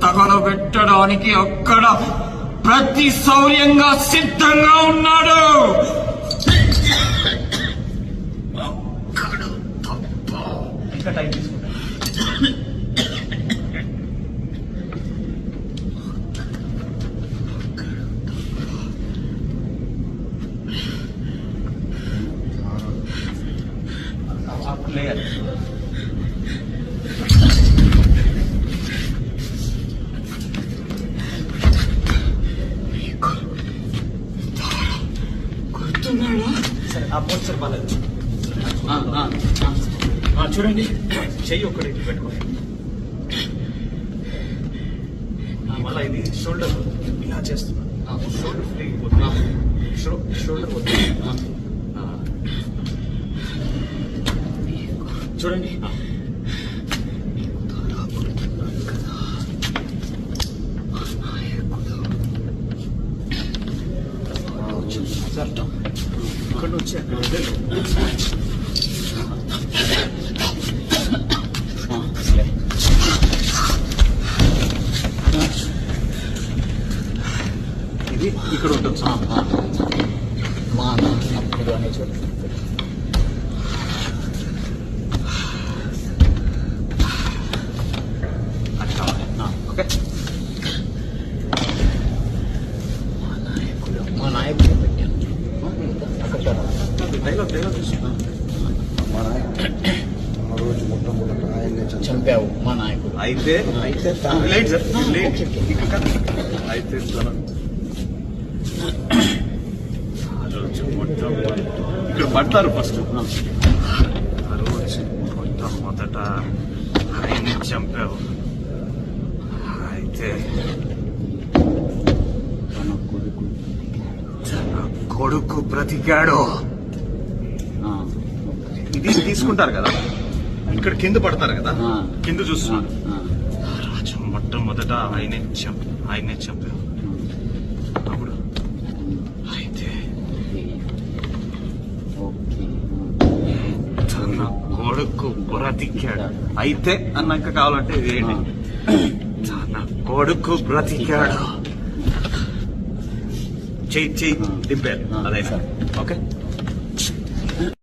తగలబెట్టడానికి అక్కడ ప్రతి శౌర్యంగా సిద్ధంగా ఉన్నాడు. ఇంకా టైం తీసుకుంటా. లేయర్ సరే ఆ పోస్టర్ బాలేదు. చూడండి, చెయ్యి ఒక్కటి పెట్టుకోండి. మళ్ళీ ఇది షోల్డర్ ఇలా చేస్తున్నాను. షోల్డర్ ఫ్రీ షోల్డర్ చూడండి. ఇక్కడ నుంచి అక్కడ ఇది ఇక్కడ ఉంటుంది. ఓకే, మా నాయకుడు పెట్టాను. డైలాగ్ చూస్తున్నా. మా నాయకుడు ఆ రోజు మొట్టమొదట ఆయన్నే చంపావు మా నాయకుడు. అయితే లేట్ సార్, లేట్. అయితే ఆ రోజు ఇక్కడ పడతారు ఫస్ట్. ఆ రోజు మొట్టమొదట ఆయన్ని చంపావు. అయితే కొడుకు బ్రతికాడు. ఇది తీసుకుంటారు కదా, ఇక్కడ కింద పడతారు కదా, కింద చూస్తున్నారు. రాజు మొట్టమొదట ఆయనే చంపావు. అప్పుడు అయితే తన కొడుకు బ్రతికాడు. అయితే అన్నాక కావాలంటే ఏంటి, తన కొడుకు బ్రతికాడు. చెయ్యి దింపారు. అదే సార్. ఓకే.